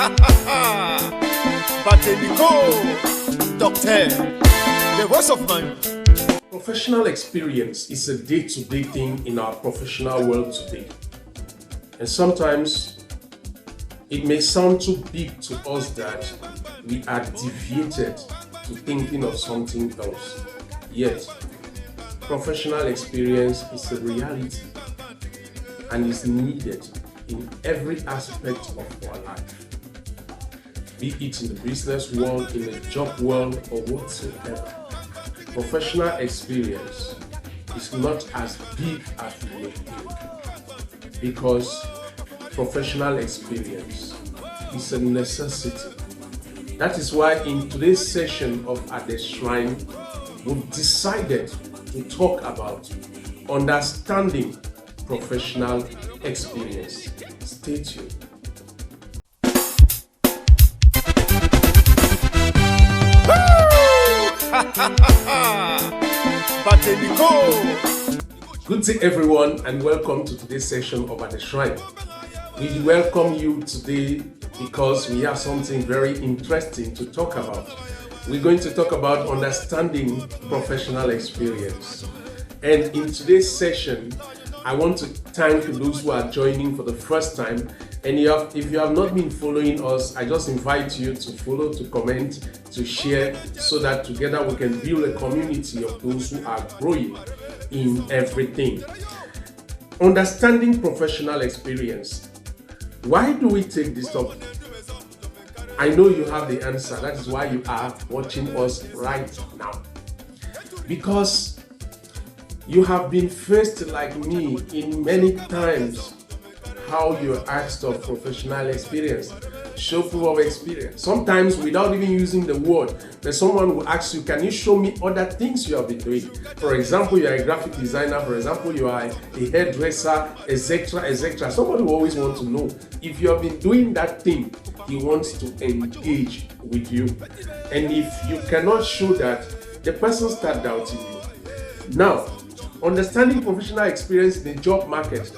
Doctor, the voice of man. Professional experience is a day-to-day thing in our professional world today. And sometimes it may sound too big to us that we are deviated to thinking of something else. Yet, professional experience is a reality and is needed in every aspect of our life. Be it in the business world, in the job world, or whatsoever. Professional experience is not as big as we may think, because professional experience is a necessity. That is why in today's session of At the Shrine, we've decided to talk about understanding professional experience. Stay tuned. Good day everyone, and welcome to today's session of At the Shrine. We welcome you today because we have something very interesting to talk about. We're going to talk about understanding professional experience. And in today's session, I want to thank those who are joining for the first time. And if you have not been following us, I just invite you to follow, to comment, to share, so that together we can build a community of those who are growing in everything. Understanding professional experience. Why do we take this topic? I know you have the answer. That is why you are watching us right now. Because you have been faced like me in many times how you're asked of professional experience. Show proof of experience. Sometimes without even using the word, but someone will ask you, can you show me other things you have been doing? For example, you are a graphic designer. For example, you are a hairdresser, etc., etc. Somebody will always want to know if you have been doing that thing. He wants to engage with you. And if you cannot show that, the person starts doubting you. Now, understanding professional experience in the job market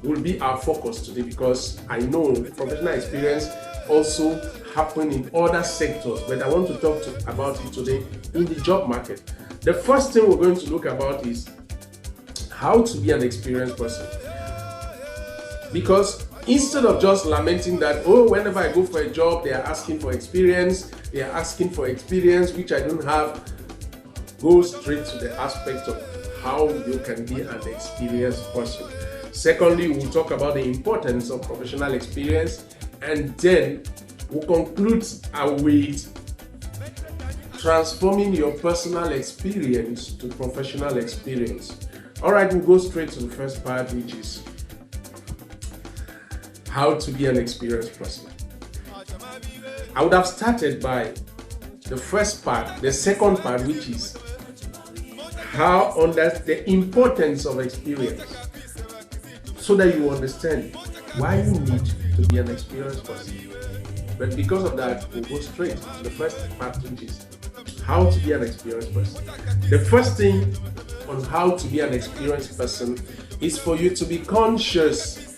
will be our focus today, because I know professional experience also happen in other sectors, but I want to talk about it today in the job market. The first thing we're going to look about is how to be an experienced person. Because instead of just lamenting that, oh, whenever I go for a job, they are asking for experience, which I don't have, go straight to the aspect of how you can be an experienced person. Secondly, we'll talk about the importance of professional experience, and then we'll conclude with transforming your personal experience to professional experience. All right, we'll go straight to the first part, which is how to be an experienced person. I would have started by the first part, the second part, which is how under the importance of experience, so that you understand why you need to be an experienced person. But because of that, we'll go straight to the first part, which is how to be an experienced person. The first thing on how to be an experienced person is for you to be conscious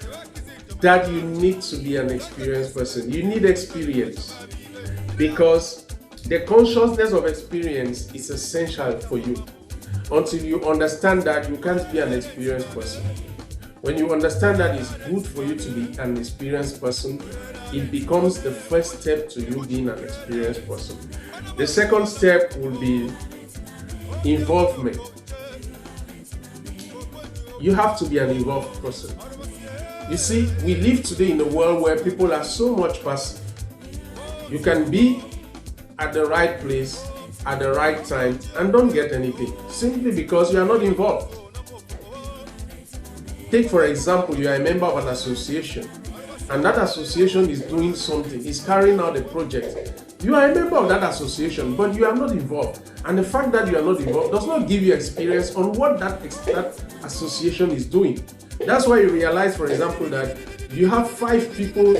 that you need to be an experienced person. You need experience, because the consciousness of experience is essential for you. Until you understand that, you can't be an experienced person. When you understand that it's good for you to be an experienced person, it becomes the first step to you being an experienced person. The second step will be involvement. You have to be an involved person. You see, we live today in a world where people are so much passive. You can be at the right place at the right time and don't get anything, simply because you are not involved. Take for example, you are a member of an association, and that association is doing something, is carrying out a project. You are a member of that association, but you are not involved. And the fact that you are not involved does not give you experience on what that association is doing. That's why you realize, for example, that you have 5 people,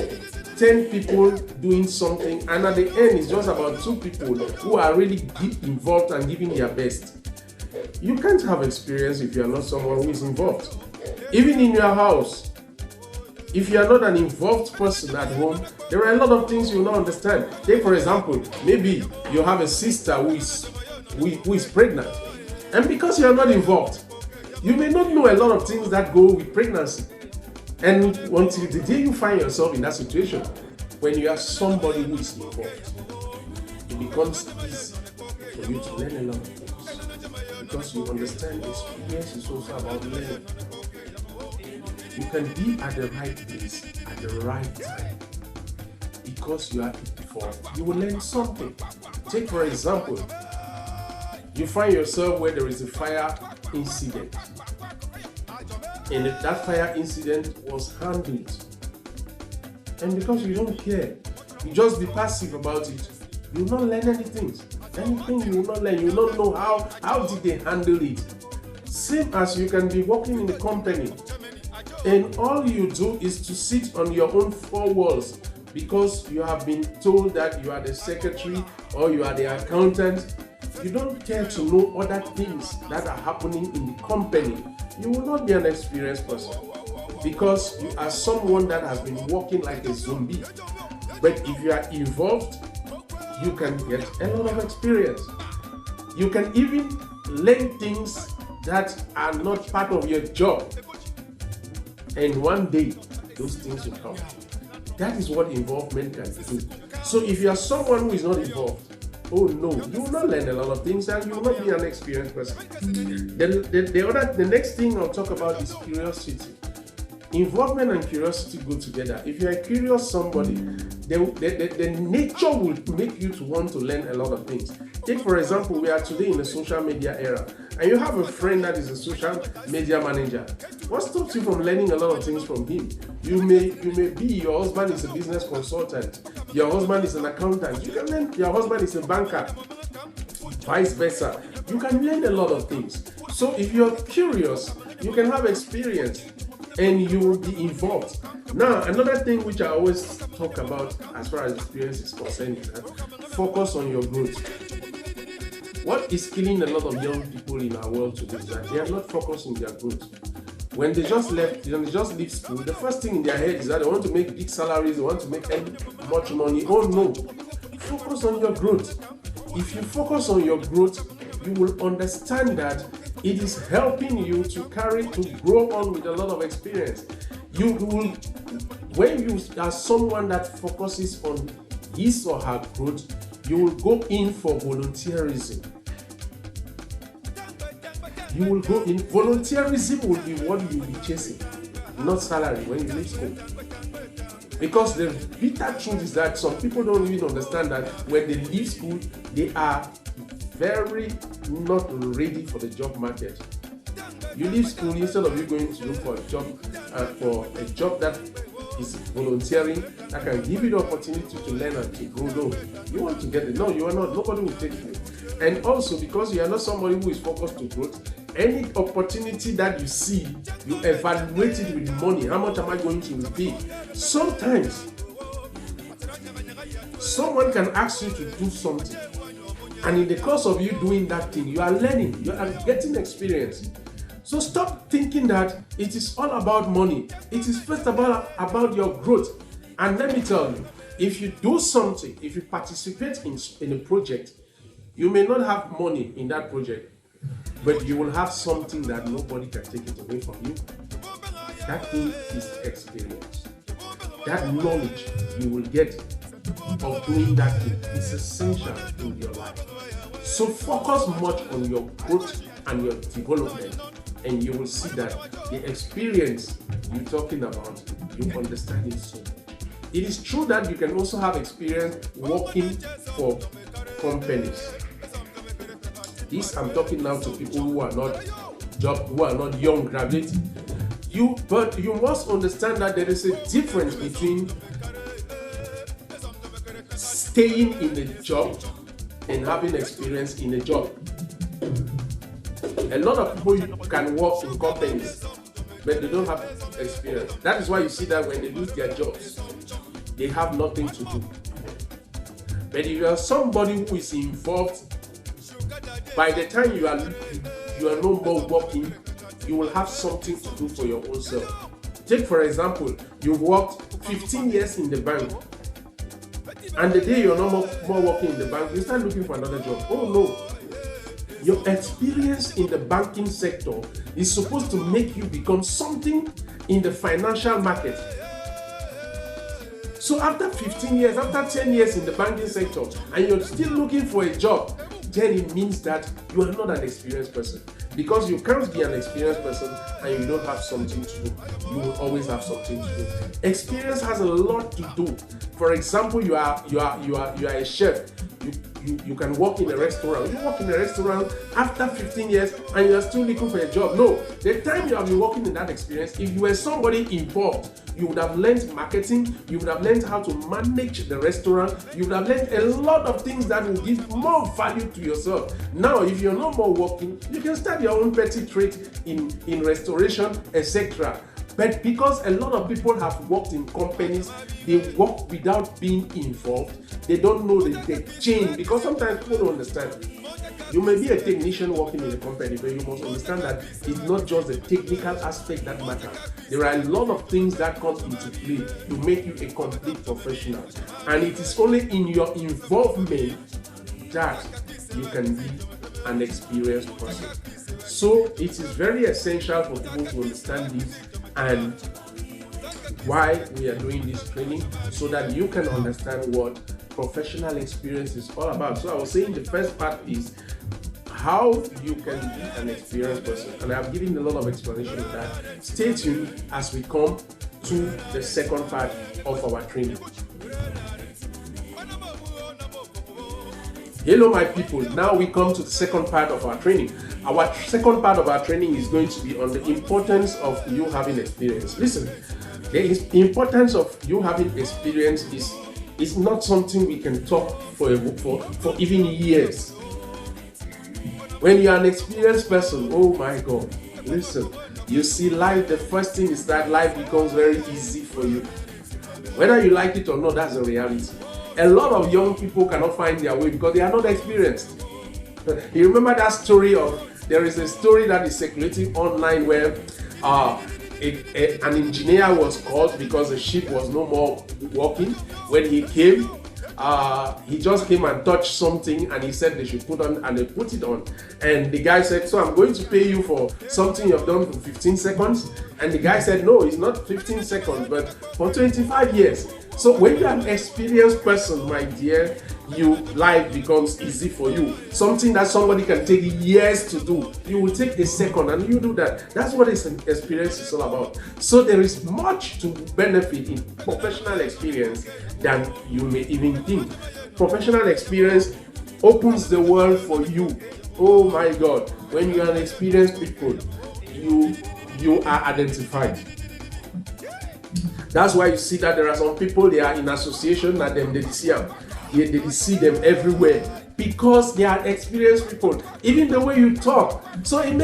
10 people doing something, and at the end it's just about 2 people who are really involved and giving their best. You can't have experience if you are not someone who is involved. Even in your house, If you are not an involved person at home, there are a lot of things you will not understand. Take for example, maybe you have a sister who is pregnant, and because you are not involved, you may not know a lot of things that go with pregnancy. And until the day you find yourself in that situation, when you are somebody who is involved, it becomes easy for you to learn a lot of things, because you understand experience is also about learning. You can be at the right place at the right time because you are involved. You will learn something. Take for example, you find yourself where there is a fire incident, and that fire incident was handled, and because you don't care, you just be passive about it, you will not learn anything you will not learn. You will not know how did they handle it. Same as you can be working in a company, and all you do is to sit on your own four walls because you have been told that you are the secretary or you are the accountant. You don't care to know other things that are happening in the company. You will not be an experienced person because you are someone that has been working like a zombie. But if you are involved, you can get a lot of experience. You can even learn things that are not part of your job. And one day, those things will come. That is what involvement can do. So if you are someone who is not involved, oh no, you will not learn a lot of things and you will not be an experienced person. The next thing I'll talk about is curiosity. Involvement and curiosity go together. If you are curious somebody, the nature will make you to want to learn a lot of things. Take for example, we are today in the social media era, and you have a friend that is a social media manager. What stops you from learning a lot of things from him? You may be, your husband is a business consultant, your husband is an accountant, you can learn, your husband is a banker, vice versa. You can learn a lot of things. So if you're curious, you can have experience and you will be involved. Now, another thing which I always talk about as far as experience is concerned is that focus on your growth. What is killing a lot of young people in our world today is that they are not focused on their growth. When they just leave school, the first thing in their head is that they want to make big salaries, they want to make much money. Oh no, focus on your growth. If you focus on your growth, you will understand that it is helping you to grow on with a lot of experience. When you are someone that focuses on his or her growth, you will go in for volunteerism. You will go in. Volunteerism will be what you will be chasing, not salary when you leave school. Because the bitter truth is that some people don't even understand that when they leave school, they are very not ready for the job market. You leave school, instead of you going to look for a job that is volunteering, that can give you the opportunity to learn and to grow. No, you want to get it. No, you are not. Nobody will take you. And also because you are not somebody who is focused to growth, any opportunity that you see, you evaluate it with money. How much am I going to pay? Sometimes someone can ask you to do something, and in the course of you doing that thing, you are learning, you are getting experience. So stop thinking that it is all about money. It is first about your growth. And let me tell you, if you do something, if you participate in a project, you may not have money in that project, but you will have something that nobody can take it away from you. That thing is experience. That knowledge you will get of doing that thing is essential in your life. So focus much on your growth and your development, and you will see that the experience you're talking about, you understand it so much. It is true that you can also have experience working for companies. This I'm talking now to people who are not young graduates. But you must understand that there is a difference between staying in a job and having experience in a job. A lot of people can work in companies, but they don't have experience. That is why you see that when they lose their jobs, they have nothing to do. But if you are somebody who is involved, by the time you are no more working, you will have something to do for your own self. Take for example, you've worked 15 years in the bank, and the day you're no more working in the bank, you start looking for another job. Oh no. Your experience in the banking sector is supposed to make you become something in the financial market. So after 15 years, after 10 years in the banking sector, and you're still looking for a job, then it means that you are not an experienced person. Because you can't be an experienced person and you don't have something to do. You will always have something to do. Experience has a lot to do. For example, you are a chef. You can work in a restaurant. You work in a restaurant after 15 years and you are still looking for a job. No, the time you have been working in that experience, if you were somebody involved, you would have learned marketing, you would have learned how to manage the restaurant, you would have learned a lot of things that will give more value to yourself. Now, if you're no more working, you can start your own petty trade in restoration, etc. But because a lot of people have worked in companies, they work without being involved. They don't know the chain, because sometimes people don't understand. You may be a technician working in a company, but you must understand that it's not just the technical aspect that matters. There are a lot of things that come into play to make you a complete professional. And it is only in your involvement that you can be an experienced person. So it is very essential for people to understand this and why we are doing this training, so that you can understand what professional experience is all about. So I was saying the first part is how you can be an experienced person, and I've given a lot of explanation of that. Stay tuned as we come to the second part of our training. Hello my people, now we come to the second part of our training. Our second part of our training is going to be on the importance of you having experience. Listen, the importance of you having experience is not something we can talk for even years. When you are an experienced person, oh my God, listen, you see life, the first thing is that life becomes very easy for you. Whether you like it or not, that's the reality. A lot of young people cannot find their way because they are not experienced. You remember that story there is a story that is circulating online where an engineer was called because the ship was no more working. When he came, he just came and touched something and he said they should put on, and they put it on. And the guy said, so I'm going to pay you for something you've done for 15 seconds. And the guy said, no, it's not 15 seconds, but for 25 years. So when you're an experienced person, my dear, life becomes easy for you. Something that somebody can take years to do, you will take a second and you do that. That's what experience is all about. So there is much to benefit in professional experience than you may even think. Professional experience opens the world for you. Oh my God, when you are an experienced people, you are identified. That's why you see that there are some people, they are in association and they see them. They see them everywhere because they are experienced people. Even the way you talk, so it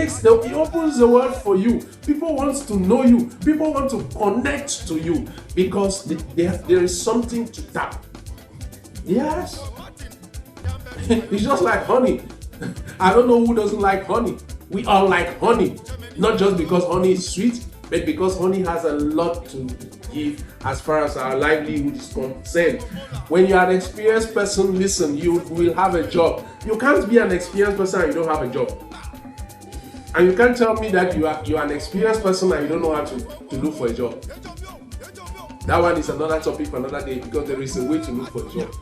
opens the world for you. People want to know you. People want to connect to you because there is something to tap. Yes, it's just like honey. I don't know who doesn't like honey. We all like honey, not just because honey is sweet, but because honey has a lot to give as far as our livelihood is concerned. When you are an experienced person, listen, you will have a job. You can't be an experienced person and you don't have a job. And you can't tell me that you are an experienced person and you don't know how to look for a job. That one is another topic for another day, because there is a way to look for a job.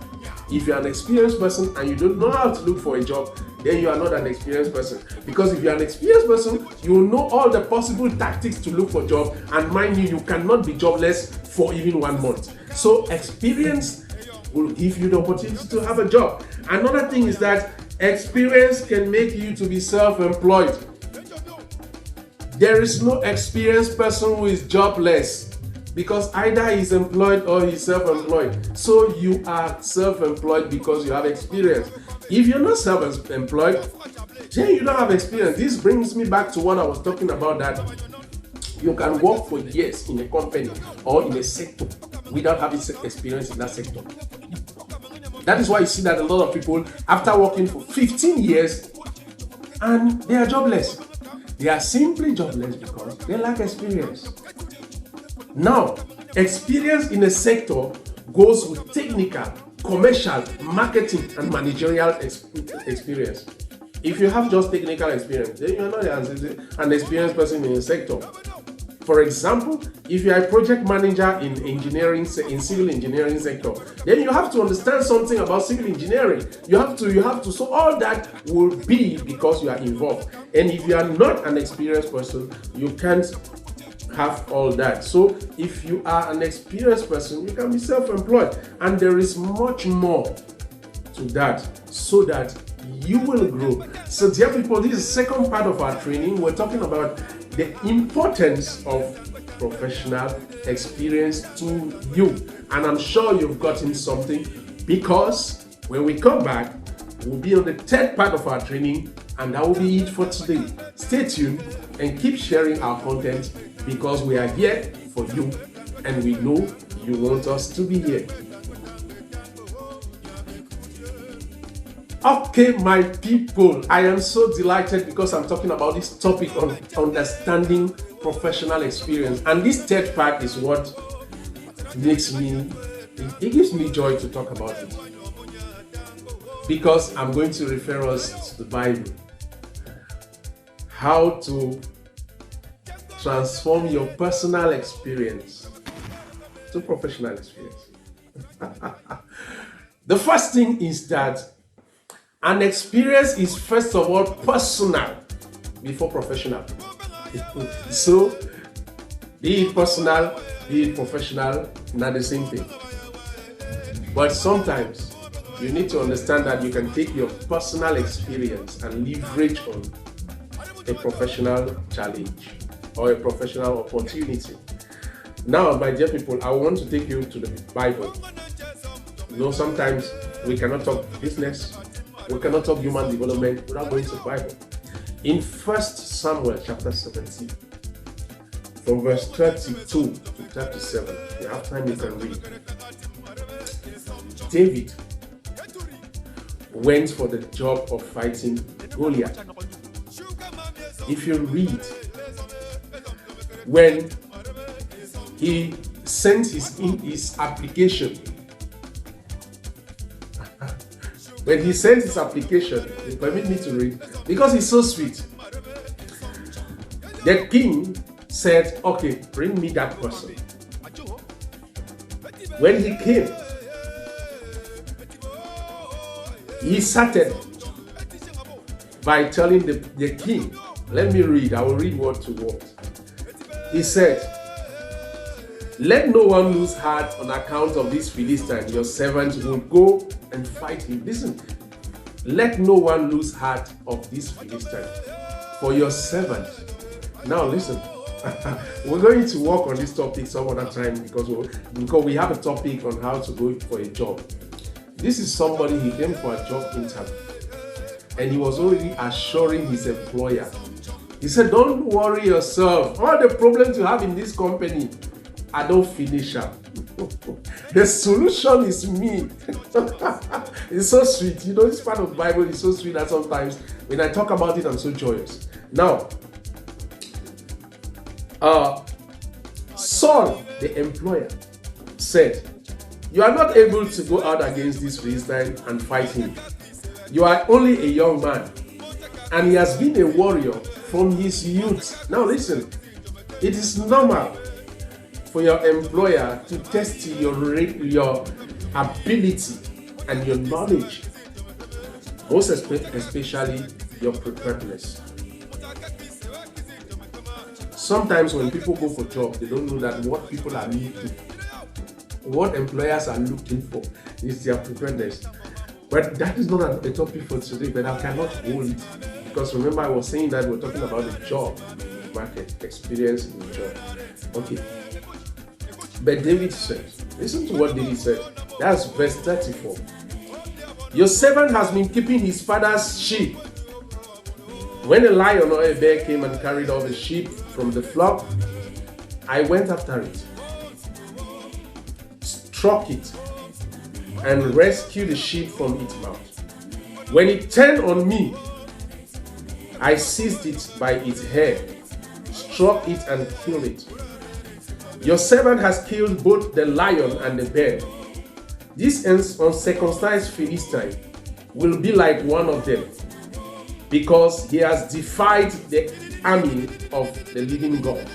If you are an experienced person and you don't know how to look for a job, then you are not an experienced person. Because if you are an experienced person, you will know all the possible tactics to look for a job, and mind you cannot be jobless for even 1 month. So experience will give you the opportunity to have a job. Another thing is that experience can make you to be self-employed. There is no experienced person who is jobless, because either he's employed or he's self-employed. So you are self-employed because you have experience. If you're not self-employed, then you don't have experience. This brings me back to what I was talking about, that you can work for years in a company or in a sector without having experience in that sector. That is why you see that a lot of people, after working for 15 years, and they are jobless. They are simply jobless because they lack experience. Now, experience in a sector goes with technical, commercial, marketing, and managerial experience. If you have just technical experience, then you're not an experienced person in a sector. For example, if you are a project manager in engineering, in civil engineering sector, then you have to understand something about civil engineering. You have to. So all that will be because you are involved. And if you are not an experienced person, you can't have all that. So if you are an experienced person, you can be self-employed, and there is much more to that, so that you will grow. So dear people, this is the second part of our training. We're talking about the importance of professional experience to you, and I'm sure you've gotten something, because when we come back, we'll be on the third part of our training, and that will be it for today. Stay tuned and keep sharing our content, because we are here for you, and we know you want us to be here. Okay, my people, I am so delighted because I'm talking about this topic on understanding professional experience. And this third part is what makes me, it gives me joy to talk about it. Because I'm going to refer us to the Bible. How to transform your personal experience to professional experience. The first thing is that an experience is first of all personal before professional. So, be it personal, be it professional, not the same thing. But sometimes you need to understand that you can take your personal experience and leverage on a professional challenge or a professional opportunity. Now, my dear people, I want to take you to the Bible. You know, sometimes we cannot talk business, we cannot talk human development without going to the Bible. In 1 Samuel chapter 17, from verse 32 to 37, if you have time you can read. David went for the job of fighting Goliath. If you read, when he sent his application, permit me to read, because it's so sweet. The king said, okay, bring me that person. When he came, he started by telling the king, let me read, I will read word to word. He said, let no one lose heart on account of this Philistine. Your servant will go and fight him. Listen, let no one lose heart of this Philistine for your servant. Now listen, we're going to work on this topic some other time, because we have a topic on how to go for a job. This is somebody, he came for a job interview, and he was already assuring his employer. He said, don't worry yourself. All the problems you have in this company, I don't finish up. The solution is me. It's so sweet. You know, this part of the Bible is so sweet that sometimes when I talk about it, I'm so joyous. Now, Saul, the employer, said, you are not able to go out against this Philistine and fight him. You are only a young man, and he has been a warrior from his youth. Now listen, it is normal for your employer to test your ability and your knowledge, most especially your preparedness. Sometimes when people go for jobs, they don't know that what people are looking, what employers are looking for is their preparedness. But that is not a topic for today, but I cannot hold it. Because remember, I was saying that we're talking about the job market, experience in the job. Okay. But David said, listen to what David said. That's verse 34. Your servant has been keeping his father's sheep. When a lion or a bear came and carried all the sheep from the flock, I went after it, struck it, and rescued the sheep from its mouth. When it turned on me, I seized it by its hair, struck it and killed it. Your servant has killed both the lion and the bear. This uncircumcised Philistine will be like one of them, because he has defied the army of the living God.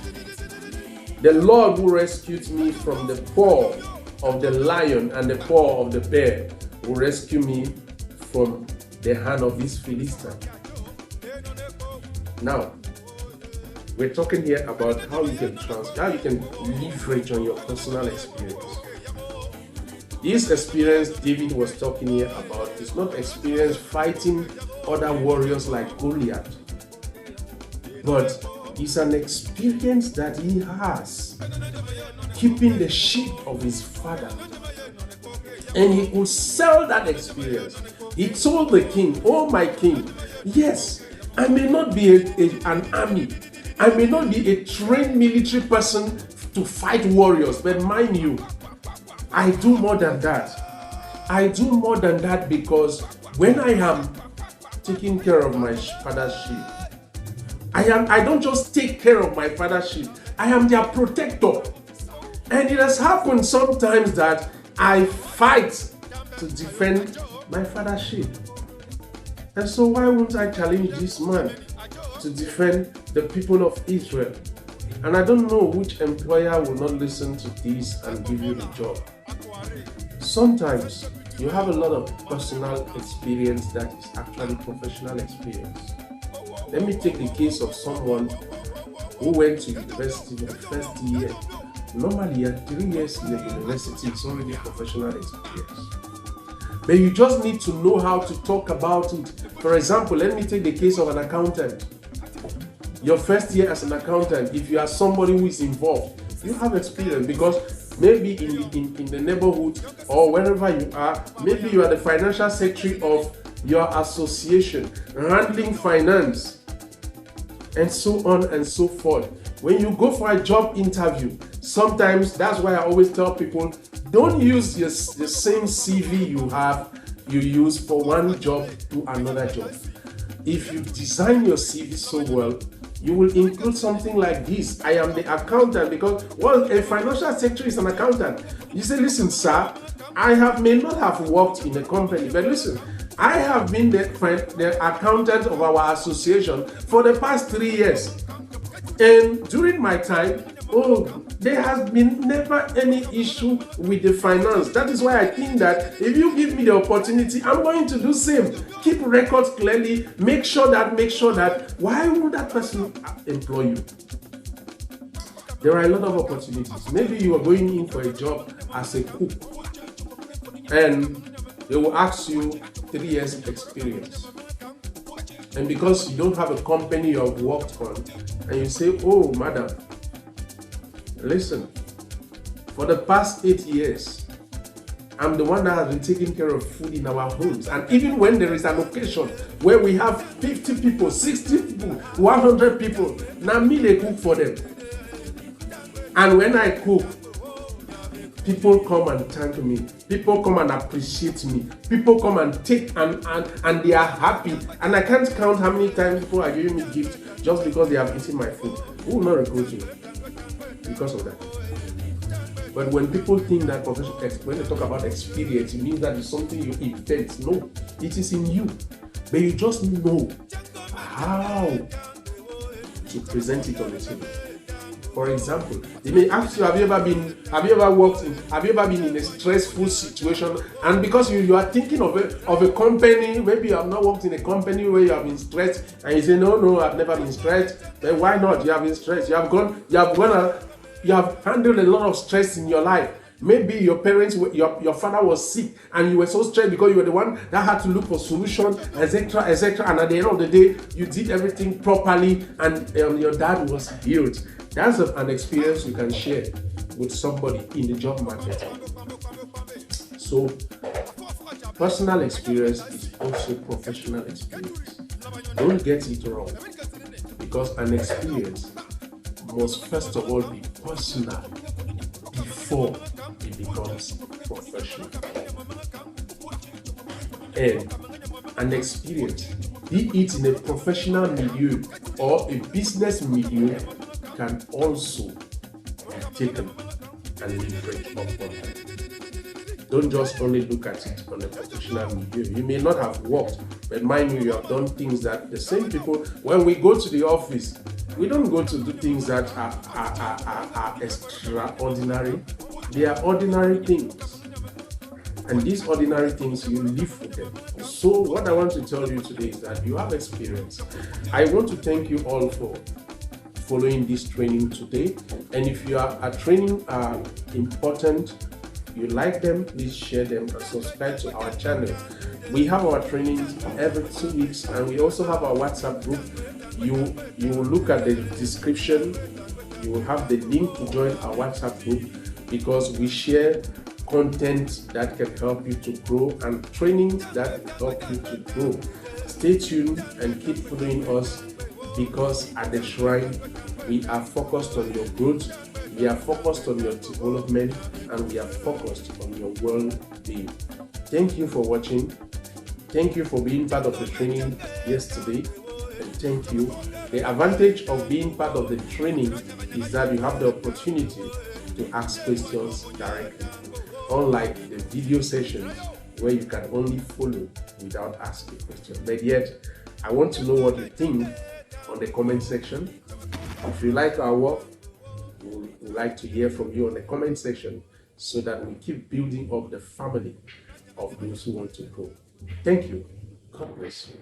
The Lord who rescued me from the paw of the lion and the paw of the bear will rescue me from the hand of this Philistine. Now, we're talking here about how you can leverage on your personal experience. This experience David was talking here about is not experience fighting other warriors like Goliath, but it's an experience that he has keeping the sheep of his father. And he could sell that experience. He told the king, "Oh my king, yes, I may not be an army. I may not be a trained military person to fight warriors, but mind you, I do more than that. I do more than that, because when I am taking care of my father's sheep, I don't just take care of my father's sheep, I am their protector. And it has happened sometimes that I fight to defend my father's sheep. And so why won't I challenge this man to defend the people of Israel? And I don't know which employer will not listen to this and give you the job. Sometimes you have a lot of personal experience that is actually professional experience. Let me take the case of someone who went to university the first year. Normally, at 3 years in the university, it's already professional experience. But you just need to know how to talk about it. For example, let me take the case of an accountant. Your first year as an accountant, if you are somebody who is involved, you have experience, because maybe in the neighborhood or wherever you are, maybe you are the financial secretary of your association, handling finance, and so on and so forth. When you go for a job interview, sometimes that's why I always tell people, don't use the same CV you use for one job to another job. If you design your CV so well, you will include something like this: I am the accountant, because a financial secretary is an accountant. You say, listen, sir, I may not have worked in a company, but listen, I have been the accountant of our association for the past 3 years. And during my time, there has been never any issue with the finance. That is why I think that if you give me the opportunity, I'm going to do same. Keep records clearly. Make sure that. Why would that person employ you? There are a lot of opportunities. Maybe you are going in for a job as a cook, and they will ask you 3 years experience. And because you don't have a company you have worked on, and you say, "Oh, madam, listen, for the past 8 years, I'm the one that has been taking care of food in our homes. And even when there is an occasion where we have 50 people, 60 people, 100 people, now me, they cook for them. And when I cook, people come and thank me. People come and appreciate me. People come and take and they are happy. And I can't count how many times people are giving me gifts just because they have eaten my food. Who will not recruit you because of that? But when people think that when they talk about experience, it means that it's something you invent. No, it is in you. But you just know how to present it on the table. For example, they may ask you, have you ever been in a stressful situation? And because you are thinking of a company, maybe you have not worked in a company where you have been stressed, and you say, no, I've never been stressed. Then why not? You have been stressed. You have handled a lot of stress in your life. Maybe your parents, your father was sick, and you were so stressed because you were the one that had to look for solutions, etc., etc. And at the end of the day, you did everything properly, and your dad was healed. That's an experience you can share with somebody in the job market. So, personal experience is also professional experience. Don't get it wrong, because an experience must first of all be personal before it becomes professional. And an experience, be it in a professional milieu or a business milieu, can also taken and leverage upon that. Don't just only look at it on a professional review. You may not have worked, but mind you have done things that the same people, when we go to the office, we don't go to do things that are extraordinary. They are ordinary things. And these ordinary things, you live with them. So what I want to tell you today is that you have experience. I want to thank you all for following this training today. And if you are training are important, you like them, please share them and subscribe to our channel. We have our trainings every 2 weeks, and we also have our WhatsApp group. You will look at the description. You will have the link to join our WhatsApp group, because we share content that can help you to grow and trainings that help you to grow. Stay tuned and keep following us, because at the Shrine, we are focused on your growth, we are focused on your development, and we are focused on your well-being. Thank you for watching. Thank you for being part of the training yesterday, and thank you. The advantage of being part of the training is that you have the opportunity to ask questions directly, unlike the video sessions where you can only follow without asking questions. But yet, I want to know what you think on the comment section. If you like our work, we would like to hear from you on the comment section, so that we keep building up the family of those who want to grow. Thank you. God bless you.